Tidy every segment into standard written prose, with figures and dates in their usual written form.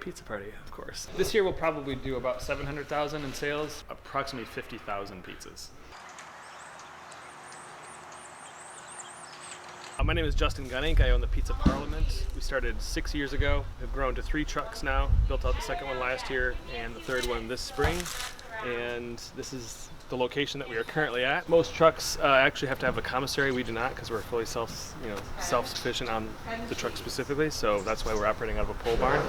pizza party, of course. This year we'll probably do about 700,000 in sales, approximately 50,000 pizzas. My name is Justin Gunnink. I own the Pizza Parliament. We started 6 years ago. We've grown to 3 trucks now. Built out the second one last year and the third one this spring. And this is the location that we are currently at. Most trucks actually have to have a commissary. We do not, because we're fully self-sufficient on the truck specifically. So that's why we're operating out of a pole barn.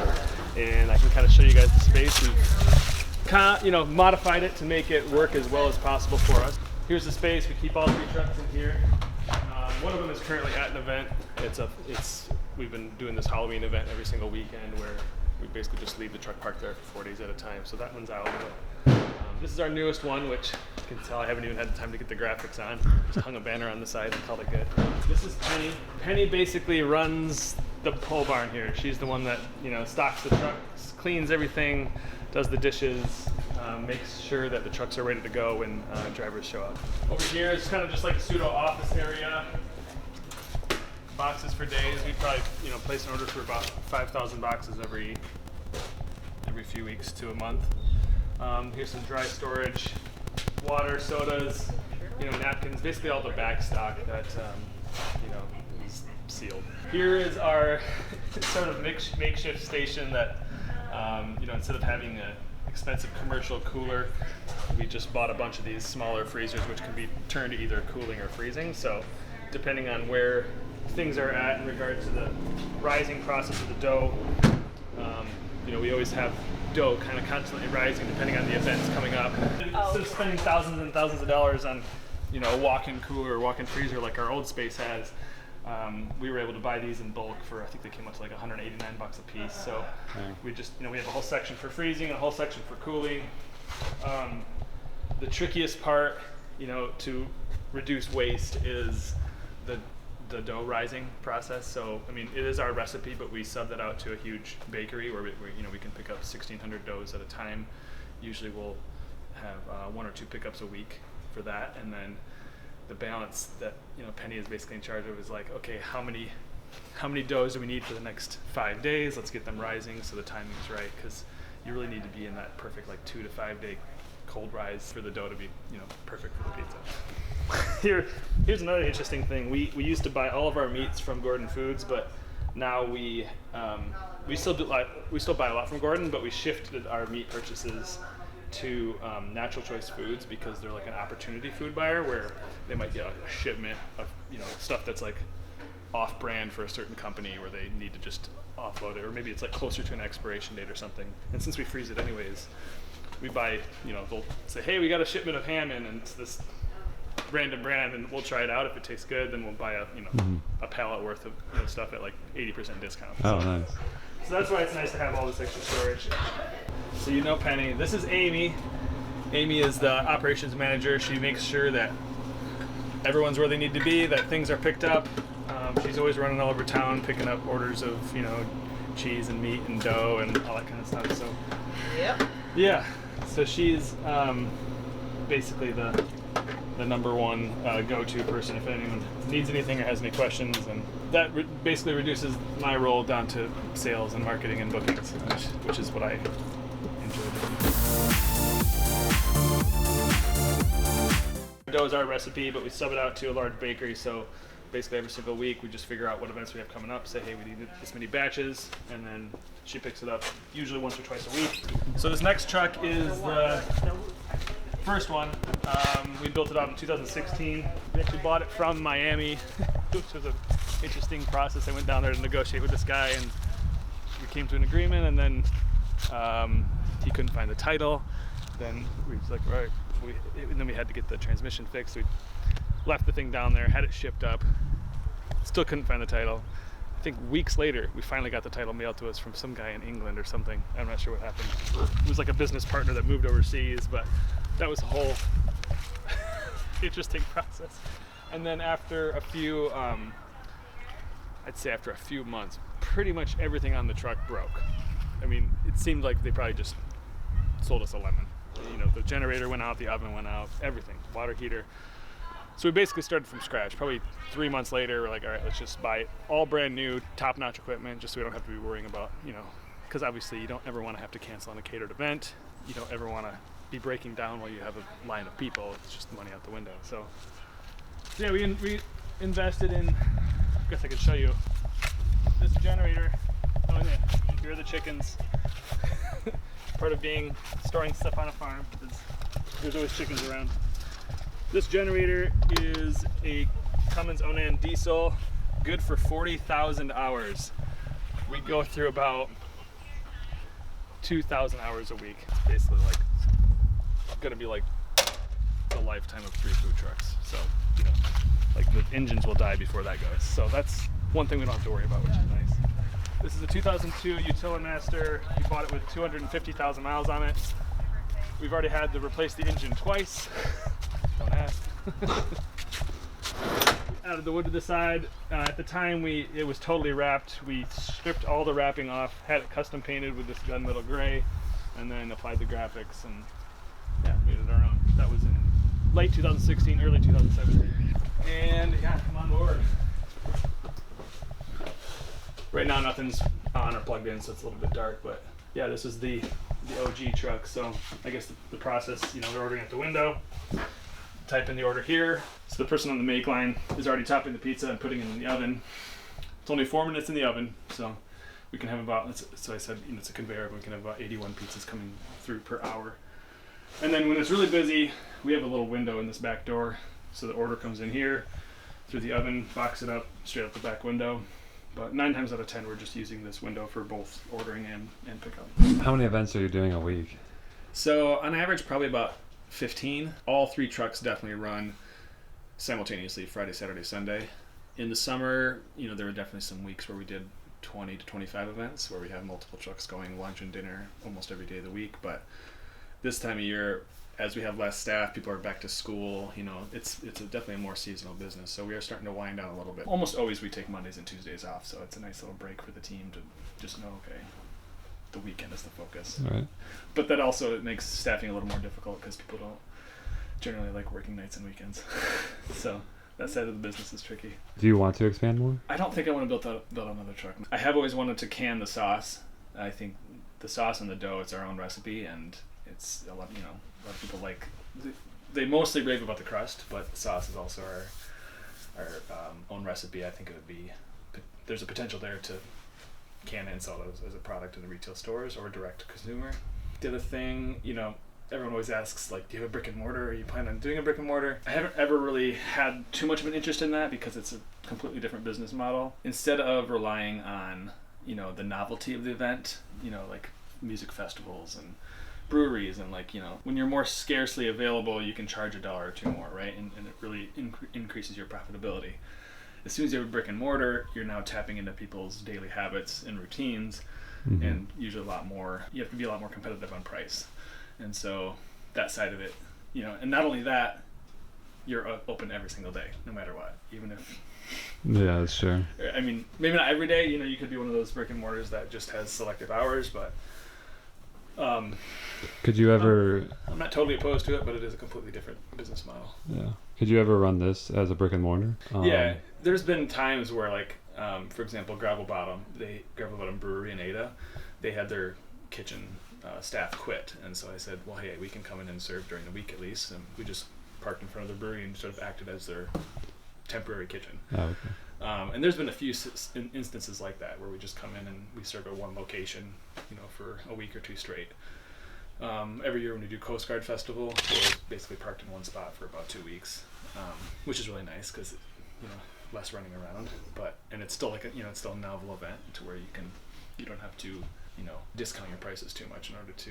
And I can kind of show you guys the space. We've modified it to make it work as well as possible for us. Here's the space. We keep all 3 trucks in here. One of them is currently at an event. We've been doing this Halloween event every single weekend where we basically just leave the truck parked there for 4 days at a time. So that one's out. This is our newest one, which you can tell I haven't even had time to get the graphics on. Just hung a banner on the side and called it good. This is Penny. Penny basically runs the pole barn here. She's the one that stocks the trucks, cleans everything, does the dishes, makes sure that the trucks are ready to go when drivers show up. Over here is kind of just like a pseudo office area. Boxes for days. We probably place an order for about 5,000 boxes every few weeks to a month. Here's some dry storage, water, sodas, napkins, basically all the back stock that is sealed. Here is our sort of makeshift station that instead of having an expensive commercial cooler, we just bought a bunch of these smaller freezers which can be turned to either cooling or freezing. So depending on where things are at in regard to the rising process of the dough, we always have dough kind of constantly rising depending on the events coming up. Instead of spending thousands and thousands of dollars on a walk-in cooler or walk-in freezer like our old space has, we were able to buy these in bulk for, I think they came up to like 189 bucks a piece. So we just, we have a whole section for freezing, a whole section for cooling. The trickiest part, to reduce waste is the dough rising process. So, it is our recipe, but we sub that out to a huge bakery where we can pick up 1,600 doughs at a time. Usually we'll have 1 or 2 pickups a week for that, and then the balance that Penny is basically in charge of is like, okay, how many doughs do we need for the next 5 days? Let's get them rising so the timing is right, because you really need to be in that perfect 2 to 5 day cold rise for the dough to be perfect for the pizza. Here's another interesting thing. We used to buy all of our meats from Gordon Foods, but now we still buy a lot from Gordon, but we shifted our meat purchases to Natural Choice Foods because they're like an opportunity food buyer where they might get a shipment of stuff that's like off-brand for a certain company where they need to just offload it, or maybe it's like closer to an expiration date or something. And since we freeze it anyways, we buy, they'll say, hey, we got a shipment of ham in, and it's this random brand, and we'll try it out. If it tastes good, then we'll buy a pallet worth of stuff at like 80% discount. Oh, nice. So that's why it's nice to have all this extra storage. So Penny. This is Amy. Amy is the operations manager. She makes sure that everyone's where they need to be, that things are picked up. She's always running all over town, picking up orders of cheese and meat and dough and all that kind of stuff. So yeah. So she's basically the number one go-to person if anyone needs anything or has any questions, and that basically reduces my role down to sales and marketing and bookings, which is what I enjoy doing. Dough is our recipe, but we sub it out to a large bakery, so basically every single week we just figure out what events we have coming up, say, hey, we need this many batches, and then she picks it up usually once or twice a week. So this next truck is the first one. We built it out in 2016. We actually bought it from Miami, which was an interesting process. I went down there to negotiate with this guy, and we came to an agreement, and then he couldn't find the title. Then we was like, all right, and then we had to get the transmission fixed. So we left the thing down there, had it shipped up, still couldn't find the title. I think weeks later, we finally got the title mailed to us from some guy in England or something. I'm not sure what happened. It was like a business partner that moved overseas, but that was a whole interesting process. And then after a few, I'd say after a few months, pretty much everything on the truck broke. It seemed like they probably just sold us a lemon. The generator went out, the oven went out, everything, water heater. So we basically started from scratch. Probably 3 months later, we're like, all right, let's just buy all brand new, top-notch equipment, just so we don't have to be worrying about, because obviously you don't ever want to have to cancel on a catered event. You don't ever want to be breaking down while you have a line of people. It's just money out the window. So yeah, we invested in, I guess I could show you this generator. Oh yeah, here are the chickens. Part of storing stuff on a farm is there's always chickens around. This generator is a Cummins Onan diesel, good for 40,000 hours. We go through about 2,000 hours a week. It's basically like gonna be like the lifetime of 3 food trucks. So, you know, like the engines will die before that goes. So that's one thing we don't have to worry about, which is nice. This is a 2002 Utilimaster. We bought it with 250,000 miles on it. We've already had to replace the engine twice. Don't ask. Added the wood to the side. At the time, it was totally wrapped. We stripped all the wrapping off, had it custom painted with this gunmetal gray, and then applied the graphics and yeah, made it our own. That was in late 2016, early 2017. And yeah, come on board. Right now nothing's on or plugged in, so it's a little bit dark, but yeah, this is the OG truck. So I guess the process, you know, they're ordering at the window, type in the order here. So the person on the make line is already topping the pizza and putting it in the oven. It's only 4 minutes in the oven, so we can have about, so I said, you know, it's a conveyor, but we can have about 81 pizzas coming through per hour. And then when it's really busy, we have a little window in this back door, so the order comes in here, through the oven, box it up, straight out the back window. But 9 times out of 10, we're just using this window for both ordering and pickup. How many events are you doing a week? So on average, probably about 15. All 3 trucks definitely run simultaneously, Friday, Saturday, Sunday. In the summer, you know, there were definitely some weeks where we did 20 to 25 events where we have multiple trucks going, lunch and dinner almost every day of the week. But this time of year, as we have less staff, people are back to school, you know, it's definitely a more seasonal business. So we are starting to wind down a little bit. Almost always we take Mondays and Tuesdays off, so it's a nice little break for the team to just know, okay, the weekend is the focus. Right. But that also it makes staffing a little more difficult because people don't generally like working nights and weekends. So that side of the business is tricky. Do you want to expand more? I don't think I want to build another truck. I have always wanted to can the sauce. I think the sauce and the dough, it's our own recipe, and it's a lot, you know, a lot of people like, they mostly rave about the crust, but the sauce is also our own recipe. I think it would be, there's a potential there to can and sell those as a product in the retail stores or direct to consumer. The other thing, you know, everyone always asks, like, do you have a brick and mortar? Are you planning on doing a brick and mortar? I haven't ever really had too much of an interest in that because it's a completely different business model. Instead of relying on, you know, the novelty of the event, you know, like music festivals and breweries, and like, you know, when you're more scarcely available, you can charge $1 or $2 more, right? And it really increases your profitability. As soon as you have a brick and mortar, you're now tapping into people's daily habits and routines, and usually a lot more, you have to be a lot more competitive on price. And so that side of it, you know, and not only that, you're open every single day, no matter what, even if, yeah, that's true. I mean, maybe not every day, you know, you could be one of those brick and mortars that just has selective hours, but could you ever, I'm not totally opposed to it, but it is a completely different business model. yeah, could you ever run this as a brick and mortar? Yeah, there's been times where, like, for example, Gravel Bottom Brewery in Ada, they had their kitchen staff quit, and so I said, well, hey, we can come in and serve during the week at least, and we just parked in front of the brewery and sort of acted as their temporary kitchen. Oh, okay. And there's been a few instances like that where we just come in and we serve at one location, you know, for a week or 2 straight. Every year when we do Coast Guard Festival, we're basically parked in one spot for about 2 weeks, which is really nice because, you know, less running around, and it's still like a, you know, it's still a novel event to where you don't have to, you know, discount your prices too much in order to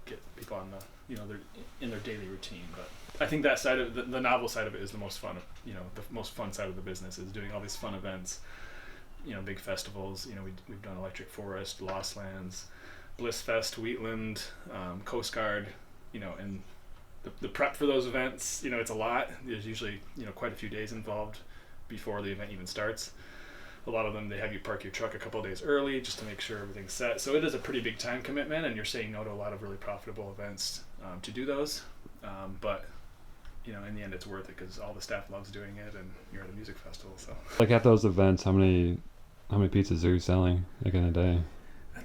get people on the, you know, in their daily routine. But I think that side of the novel side of it is the most fun, you know, the most fun side of the business is doing all these fun events, you know, big festivals. You know, we've done Electric Forest, Lost Lands, Bliss Fest, Wheatland, Coast Guard, you know, and the prep for those events, you know, it's a lot. There's usually, you know, quite a few days involved before the event even starts. A lot of them, they have you park your truck a couple of days early just to make sure everything's set. So it is a pretty big time commitment, and you're saying no to a lot of really profitable events to do those. But, you know, in the end, it's worth it because all the staff loves doing it, and you're at a music festival. So, like at those events, how many pizzas are you selling, like in a day?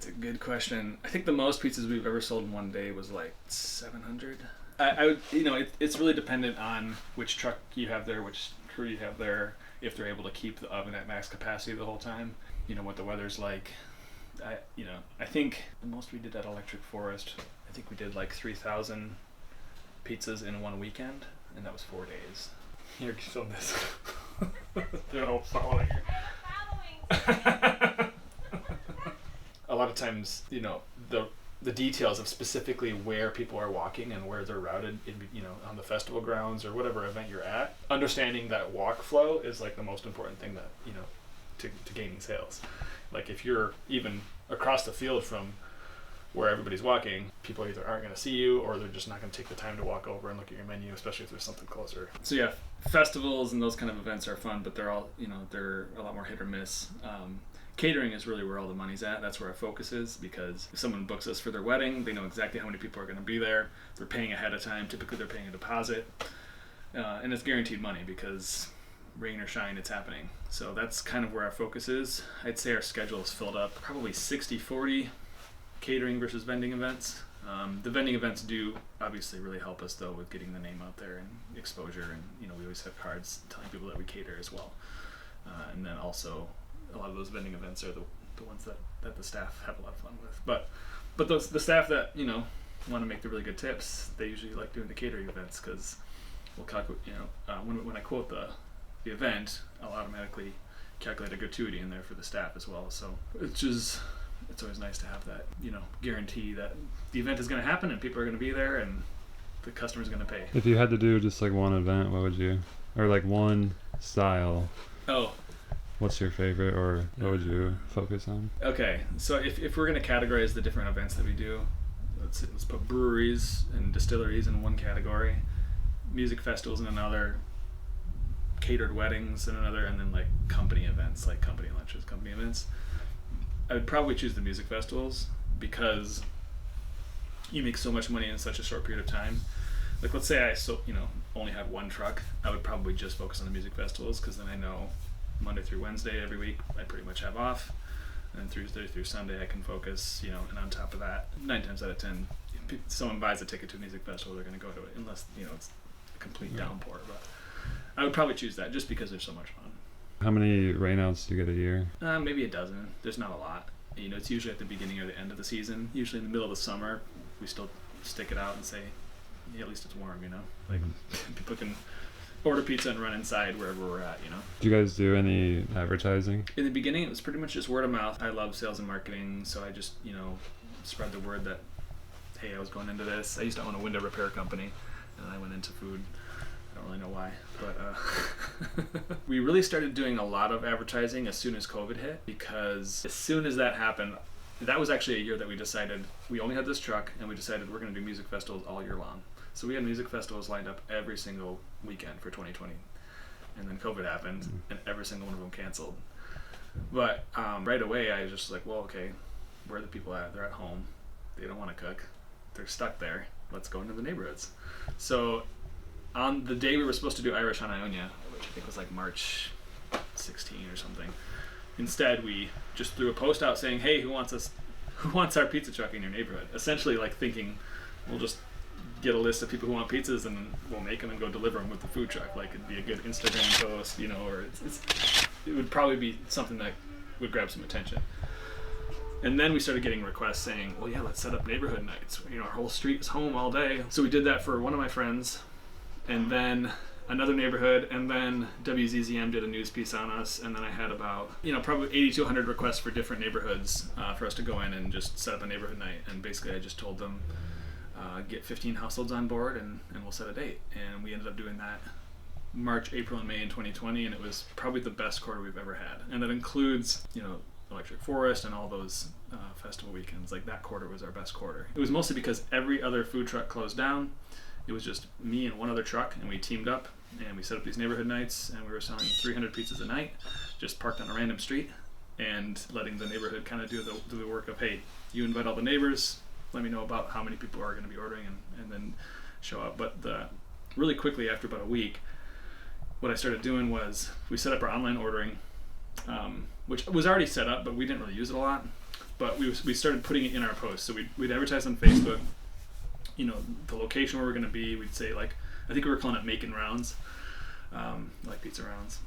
That's a good question. I think the most pizzas we've ever sold in one day was like 700. It's really dependent on which truck you have there, which crew you have there, if they're able to keep the oven at max capacity the whole time, what the weather's like. I think the most we did at Electric Forest, I think we did like 3,000 pizzas in one weekend, and that was 4 days. Here, film this. They're all following her. A lot of times, the details of specifically where people are walking and where they're routed on the festival grounds or whatever event you're at, understanding that walk flow is like the most important thing that to gaining sales. Like if you're even across the field from where everybody's walking, people either aren't going to see you or they're just not going to take the time to walk over and look at your menu, especially if there's something closer. So yeah, festivals and those kind of events are fun, but they're all they're a lot more hit or miss. Catering is really where all the money's at. That's where our focus is, because if someone books us for their wedding, they know exactly how many people are going to be there. They're paying ahead of time. Typically, they're paying a deposit. And it's guaranteed money because rain or shine, it's happening. So that's kind of where our focus is. I'd say our schedule is filled up probably 60-40 catering versus vending events. The vending events do obviously really help us, though, with getting the name out there and exposure. And, we always have cards telling people that we cater as well. And then also, a lot of those vending events are the ones that the staff have a lot of fun with. But the staff that want to make the really good tips, they usually like doing the catering events, because we'll calculate. When I quote the event, I'll automatically calculate a gratuity in there for the staff as well. So it's always nice to have that guarantee that the event is going to happen and people are going to be there and the customer's going to pay. If you had to do just like one event, what would you, or like one style? Oh. What's your favorite, or what would you focus on? Okay, so if we're going to categorize the different events that we do, let's put breweries and distilleries in one category, music festivals in another, catered weddings in another, and then like company events, like company lunches, company events. I would probably choose the music festivals because you make so much money in such a short period of time. Like let's say I only have one truck, I would probably just focus on the music festivals, because then I know Monday through Wednesday every week I pretty much have off, and Thursday through Sunday I can focus, and on top of that, 9 times out of 10, if someone buys a ticket to a music festival, they're going to go to it, unless it's a complete downpour. But I would probably choose that just because there's so much fun. How many rainouts do you get a year? Maybe a dozen. There's not a lot. It's usually at the beginning or the end of the season. Usually in the middle of the summer, we still stick it out and say, yeah, at least it's warm, like people can order pizza and run inside wherever we're at, Do you guys do any advertising? In the beginning, it was pretty much just word of mouth. I love sales and marketing, so I just, spread the word that, hey, I was going into this. I used to own a window repair company, and I went into food. I don't really know why, but we really started doing a lot of advertising as soon as COVID hit, because as soon as that happened, that was actually a year that we decided, we only had this truck, and we decided we're going to do music festivals all year long. So we had music festivals lined up every single weekend for 2020. And then COVID happened, and every single one of them canceled. But right away, I was just like, well, okay, where are the people at? They're at home. They don't want to cook. They're stuck there. Let's go into the neighborhoods. So on the day we were supposed to do Irish on Ionia, which I think was like March 16 or something, instead we just threw a post out saying, hey, who wants our pizza truck in your neighborhood? Essentially like thinking, we'll just get a list of people who want pizzas and we'll make them and go deliver them with the food truck. Like it'd be a good Instagram post, or it would probably be something that would grab some attention. And then we started getting requests saying, well, yeah, let's set up neighborhood nights. Our whole street is home all day. So we did that for one of my friends, and then another neighborhood, and then WZZM did a news piece on us, and then I had about, probably 80 to 100 requests for different neighborhoods for us to go in and just set up a neighborhood night. And basically I just told them, get 15 households on board and we'll set a date. And we ended up doing that March, April, and May in 2020, and it was probably the best quarter we've ever had. And that includes, Electric Forest and all those festival weekends. Like that quarter was our best quarter. It was mostly because every other food truck closed down. It was just me and one other truck, and we teamed up and we set up these neighborhood nights, and we were selling 300 pizzas a night, just parked on a random street, and letting the neighborhood kind of do the work of, hey, you invite all the neighbors, let me know about how many people are going to be ordering, and then show up. But really quickly, after about a week, what I started doing was we set up our online ordering, which was already set up, but we didn't really use it a lot. but we started putting it in our posts. So we'd advertise on Facebook, you know, the location where we're going to be. We'd say, like, I think we were calling it Making Rounds, like pizza rounds.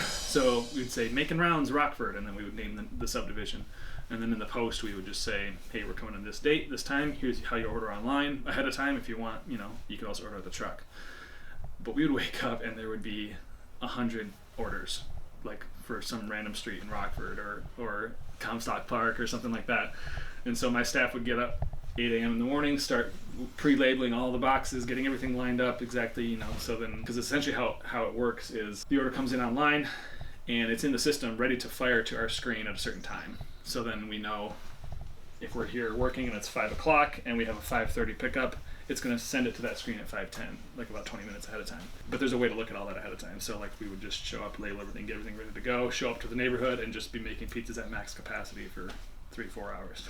So we'd say Making Rounds Rockford, and then we would name the subdivision. And then in the post we would just say, hey, we're coming on this date, this time, here's how you order online ahead of time. If you want, you know, you can also order the truck. But we would wake up and there would be 100 orders, like for some random street in Rockford or Comstock Park or something like that. And so my staff would get up 8 a.m. in the morning, start pre-labeling all the boxes, getting everything lined up exactly, you know. So then, because essentially how it works is the order comes in online and it's in the system ready to fire to our screen at a certain time. So then we know if we're here working and it's 5 o'clock and we have a 5:30 pickup, it's going to send it to that screen at 5:10, like about 20 minutes ahead of time. But there's a way to look at all that ahead of time. So like we would just show up, label everything, get everything ready to go, show up to the neighborhood and just be making pizzas at max capacity for 3-4 hours.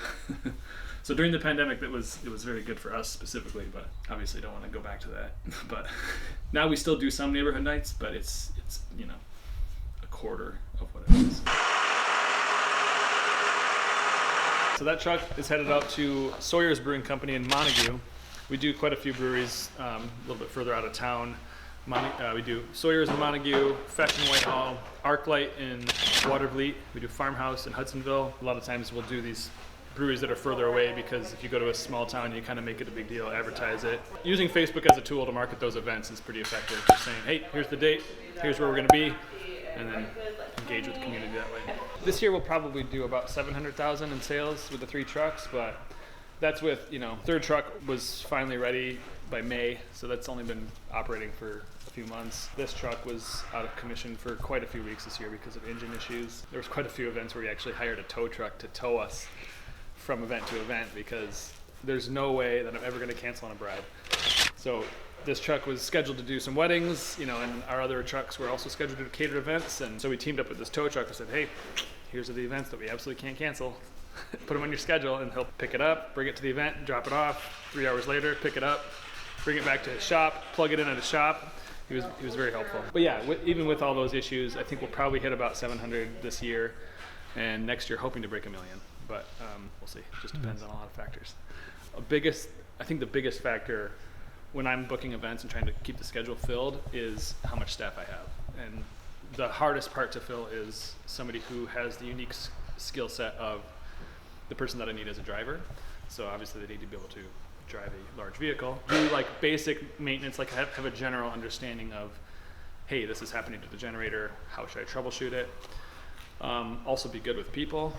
So during the pandemic, it was very good for us specifically, but obviously don't want to go back to that. But now we still do some neighborhood nights, but it's you know, a quarter of what it was. So that truck is headed out to Sawyer's Brewing Company in Montague. We do quite a few breweries a little bit further out of town. We do Sawyer's in Montague, Fesh in Whitehall, Arclight in Watervliet. We do Farmhouse in Hudsonville. A lot of times we'll do these breweries that are further away because if you go to a small town, you kind of make it a big deal, advertise it. Using Facebook as a tool to market those events is pretty effective. Just saying, hey, here's the date, here's where we're going to be, and then engage with the community that way. This year we'll probably do about $700,000 in sales with the 3 trucks, but that's with, you know, 3rd truck was finally ready by May, so that's only been operating for a few months. This truck was out of commission for quite a few weeks this year because of engine issues. There was quite a few events where we actually hired a tow truck to tow us from event to event because there's no way that I'm ever going to cancel on a bride. So this truck was scheduled to do some weddings, you know, and our other trucks were also scheduled to do catered events. And so we teamed up with this tow truck and said, hey, here's the events that we absolutely can't cancel. Put them on your schedule and he'll pick it up, bring it to the event, drop it off. 3 hours later, pick it up, bring it back to his shop, plug it in at his shop. He was very helpful. But yeah, even with all those issues, I think we'll probably hit about 700 this year, and next year hoping to break 1 million. But we'll see. It just depends on a lot of factors. I think the biggest factor when I'm booking events and trying to keep the schedule filled is how much staff I have. And the hardest part to fill is somebody who has the unique skill set of the person that I need as a driver. So obviously they need to be able to drive a large vehicle, do like basic maintenance, like have a general understanding of, hey, this is happening to the generator, how should I troubleshoot it? Also be good with people,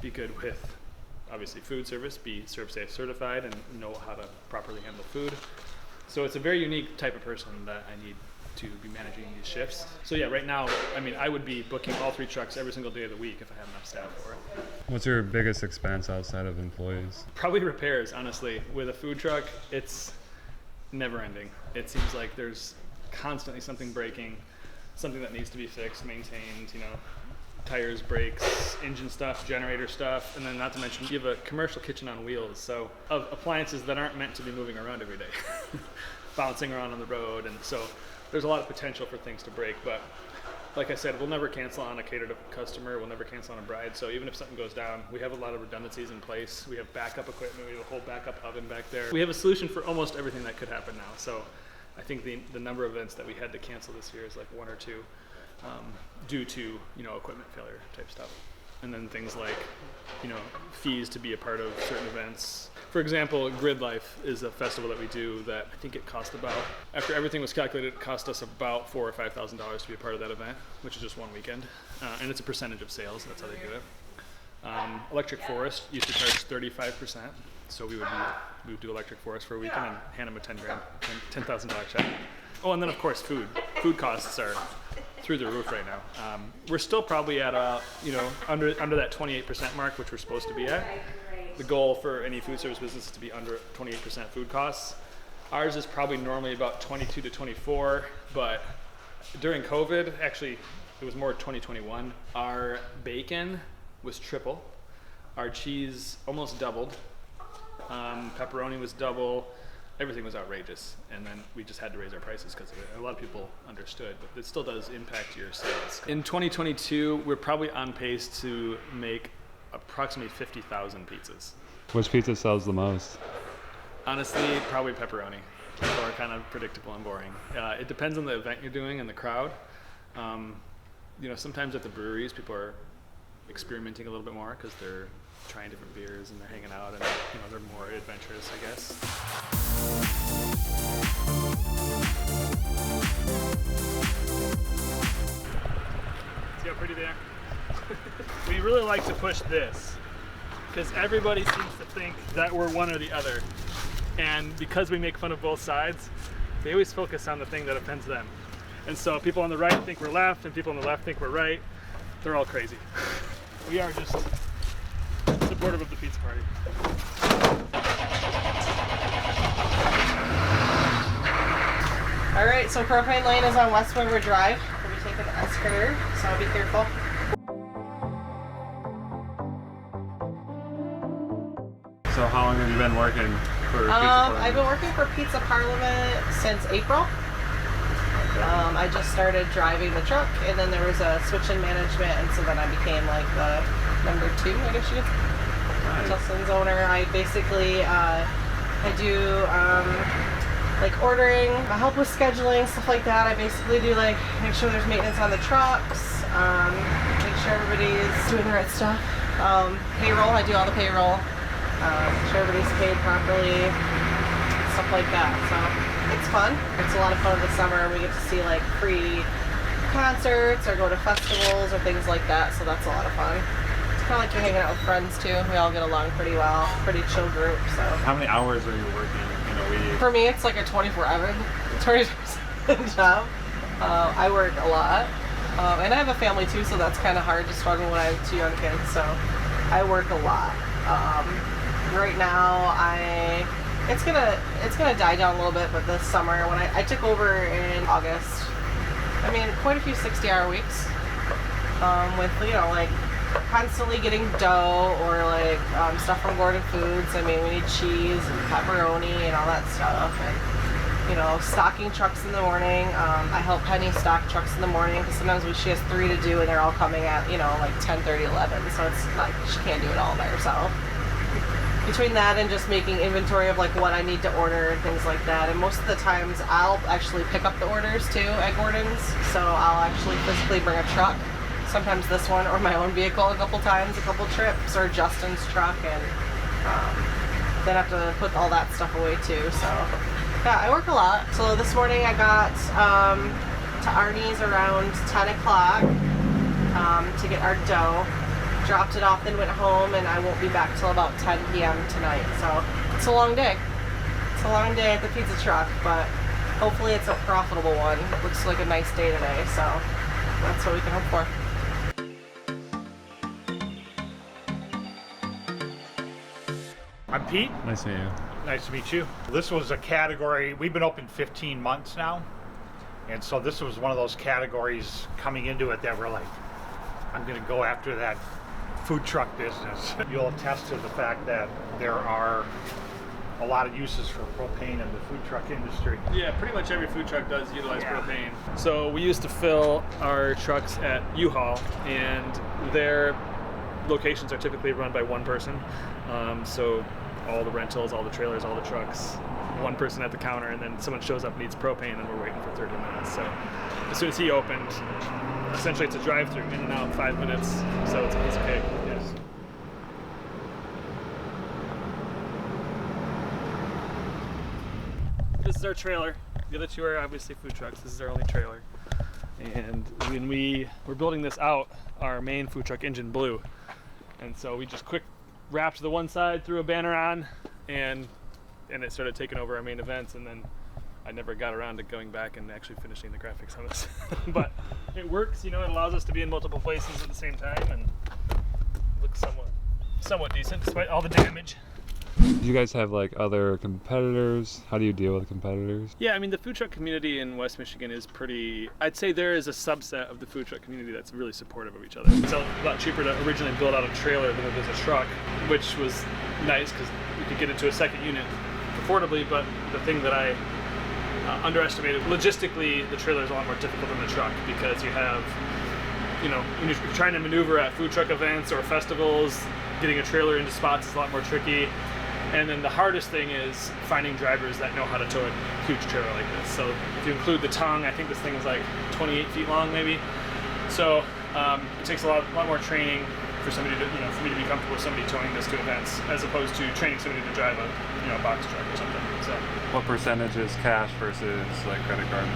be good with obviously food service, be ServSafe certified and know how to properly handle food. So it's a very unique type of person that I need to be managing these shifts. So yeah, right now, I mean, I would be booking all 3 trucks every single day of the week if I had enough staff for it. What's your biggest expense outside of employees? Probably repairs, honestly. With a food truck, it's never ending. It seems like there's constantly something breaking, something that needs to be fixed, maintained, you know, tires, brakes, engine stuff, generator stuff, and then not to mention you have a commercial kitchen on wheels, so of appliances that aren't meant to be moving around every day, bouncing around on the road, and so there's a lot of potential for things to break. But like I said, we'll never cancel on a catered customer, we'll never cancel on a bride, so even if something goes down, we have a lot of redundancies in place. We have backup equipment, we have a whole backup oven back there. We have a solution for almost everything that could happen now. So I think the number of events that we had to cancel this year is like 1 or 2 due to, you know, equipment failure type stuff. And then things like, you know, fees to be a part of certain events. For example, Grid Life is a festival that we do that I think it cost about, after everything was calculated, it cost us about $4,000 or $5,000 to be a part of that event, which is just 1 weekend. And it's a percentage of sales, that's how they do it. Electric Forest used to charge 35%, so we would do Electric Forest for a weekend and hand them a $10,000 check. Oh, and then of course food. Food costs are through the roof right now. We're still probably at under that 28% mark, which we're supposed to be at. The goal for any food service business is to be under 28% food costs. Ours is probably normally about 22 to 24, but during COVID, actually it was more 2021, our bacon was triple, our cheese almost doubled, pepperoni was double, everything was outrageous, and then we just had to raise our prices because of it. A lot of people understood, but it still does impact your sales. In 2022, we're probably on pace to make approximately 50,000 pizzas. Which pizza sells the most? Honestly, probably pepperoni. People are kind of predictable and boring. It depends on the event you're doing and the crowd. Sometimes at the breweries, people are experimenting a little bit more because they're trying different beers and they're hanging out and they're more adventurous, I guess. See how pretty they are? We really like to push this because everybody seems to think that we're one or the other. And because we make fun of both sides, they always focus on the thing that offends them. And so people on the right think we're left, and people on the left think we're right. They're all crazy. We are just supportive of the pizza party. All right, so propane lane is on West River Drive. We'll be taking the escalator, so be careful. So how long have you been working for Pizza Parliament? I've been working for Pizza Parliament since April. I just started driving the truck, and then there was a switch in management, and so then I became like the number 2, I guess you could say. Nice. Justin's owner. I basically, I do like ordering, I help with scheduling, stuff like that. I basically do like make sure there's maintenance on the trucks, make sure everybody's doing the right stuff. Payroll, I do all the payroll. Make sure everybody's paid properly, stuff like that. So it's fun. It's a lot of fun in the summer. We get to see like free concerts or go to festivals or things like that. So that's a lot of fun. It's kind of like you're hanging out with friends too. We all get along pretty well. Pretty chill group. So. How many hours are you working in a week? For me, it's like a 24/7 job. I work a lot, and I have a family too, so that's kind of hard to struggle when I have 2 young kids. So I work a lot. Right now, it's gonna die down a little bit, but this summer when I took over in August, I mean quite a few 60-hour weeks with like constantly getting dough or like stuff from Gordon Foods. I mean we need cheese and pepperoni and all that stuff, and stocking trucks in the morning. I help Penny stock trucks in the morning because sometimes she has 3 to do and they're all coming at like 10:30, 11, so it's like she can't do it all by herself. Between that and just making inventory of like what I need to order and things like that, and most of the times I'll actually pick up the orders too at Gordon's, so I'll actually physically bring a truck, sometimes this one or my own vehicle a couple trips, or Justin's truck, and then I have to put all that stuff away too. So yeah, I work a lot. So this morning I got to Arnie's around 10 o'clock to get our dough. Dropped it off, then went home, and I won't be back till about 10 p.m. tonight. So it's a long day. It's a long day at the pizza truck, but hopefully it's a profitable one. It looks like a nice day today, so that's what we can hope for. I'm Pete. Nice to meet you. Nice to meet you. This was a category, we've been open 15 months now, and so this was one of those categories coming into it that we're like, I'm going to go after that food truck business. You'll attest to the fact that there are a lot of uses for propane in the food truck industry. Yeah, pretty much every food truck does utilize propane. So we used to fill our trucks at U-Haul, and their locations are typically run by one person. So all the rentals, all the trailers, all the trucks, one person at the counter, and then someone shows up and needs propane, and we're waiting for 30 minutes. So as soon as he opened, essentially it's a drive-through, in and out, 5 minutes, so it's a piece of cake. Yes. This is our trailer. The other 2 are obviously food trucks. This is our only trailer. And when we were building this out, our main food truck engine blew. And so we just quick wrapped the one side, threw a banner on, and it started taking over our main events, and then I never got around to going back and actually finishing the graphics on this. But it works, it allows us to be in multiple places at the same time, and looks somewhat decent despite all the damage. Do you guys have like other competitors? How do you deal with competitors? Yeah, I mean the food truck community in West Michigan is pretty, I'd say there is a subset of the food truck community that's really supportive of each other. It's a lot cheaper to originally build out a trailer than it is a truck, which was nice because we could get into a second unit affordably, but the thing that I underestimated, logistically the trailer is a lot more difficult than the truck because you have when you're trying to maneuver at food truck events or festivals, getting a trailer into spots is a lot more tricky. And then the hardest thing is finding drivers that know how to tow a huge trailer like this. So if you include the tongue, I think this thing is like 28 feet long maybe. So it takes a lot more training for somebody to, for me to be comfortable with somebody towing this to events, as opposed to training somebody to drive a, box truck or something. So What percentage is cash versus like credit card?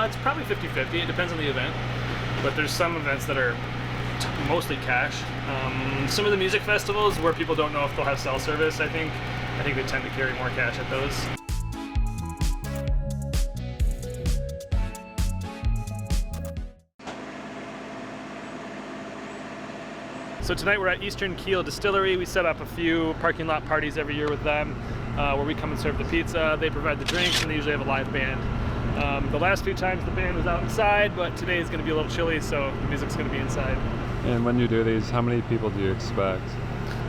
it's probably 50-50. It depends on the event, but there's some events that are mostly cash. Some of the music festivals where people don't know if they'll have cell service, I think they tend to carry more cash at those. So tonight we're at Eastern Keel Distillery. We set up a few parking lot parties every year with them, where we come and serve the pizza. They provide the drinks, and they usually have a live band. The last few times the band was outside, but today is going to be a little chilly, so the music's going to be inside. And when you do these, how many people do you expect?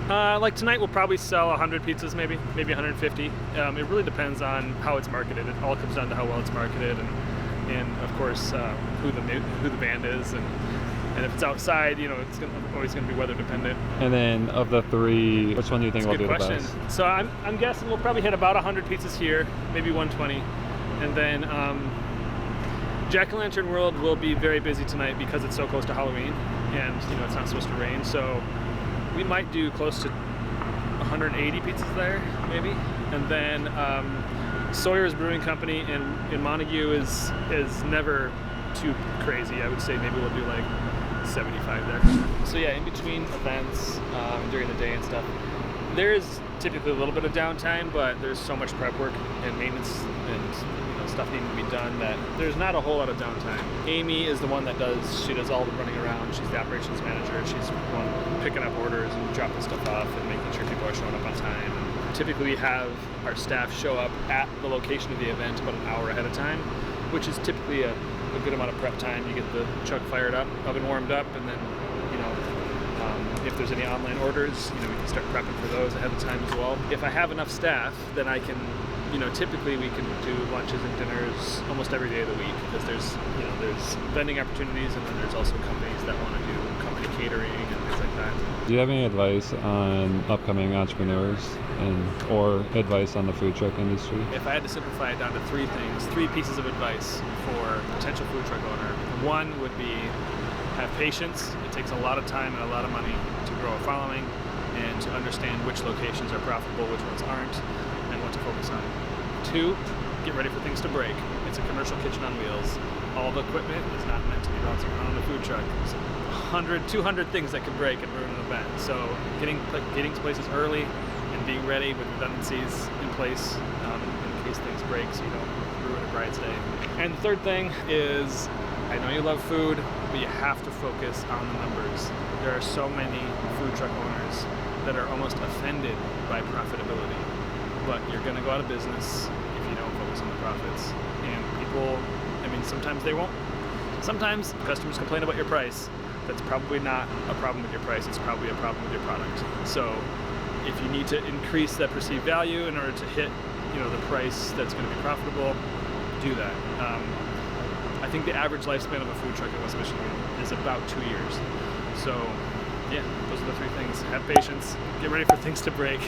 Like tonight we'll probably sell 100 pizzas, maybe 150. It really depends on how it's marketed. It all comes down to how well it's marketed, and of course who the band is, and if it's outside, it's always going to be weather dependent. And then of the three, which one do you think will do the best? So I'm guessing we'll probably hit about 100 pizzas here, maybe 120, and then Jack-o'-lantern World will be very busy tonight because it's so close to Halloween, and it's not supposed to rain, so we might do close to 180 pizzas there, maybe. And then Sawyer's Brewing Company in Montague is never too crazy. I would say maybe we'll do like 75 there. So yeah, in between events, during the day and stuff, there is typically a little bit of downtime, but there's so much prep work and maintenance and stuff needing to be done that there's not a whole lot of downtime. Amy is the one that she does all the running around. She's the operations manager. She's the one picking up orders and dropping stuff off and making sure people are showing up on time. And typically we have our staff show up at the location of the event about an hour ahead of time, which is typically a good amount of prep time. You get the truck fired up, oven warmed up, and then if there's any online orders, we can start prepping for those ahead of time as well. If I have enough staff, then I can, typically we can do lunches and dinners almost every day of the week, because there's vending opportunities, and then there's also companies that want to do company catering and things like that. Do you have any advice on upcoming entrepreneurs or advice on the food truck industry? If I had to simplify it down to three pieces of advice for a potential food truck owner. One would be have patience. It takes a lot of time and a lot of money to grow a following and to understand which locations are profitable, which ones aren't, and what to focus on. Two, get ready for things to break. It's a commercial kitchen on wheels. All the equipment is not meant to be bouncing around a food truck. There's 100, 200 things that can break and ruin an event. So getting to places early and being ready with redundancies in place in case things break, so you don't ruin a bride's day. And the third thing is, I know you love food, but you have to focus on the numbers. There are so many food truck owners that are almost offended by profitability, but you're going to go out of business if you don't focus on the profits. And people, sometimes they won't. Sometimes customers complain about your price. That's probably not a problem with your price. It's probably a problem with your product. So if you need to increase that perceived value in order to hit, the price that's going to be profitable, do that. I think the average lifespan of a food truck in West Michigan is about 2 years. So yeah, those are the three things. Have patience, get ready for things to break,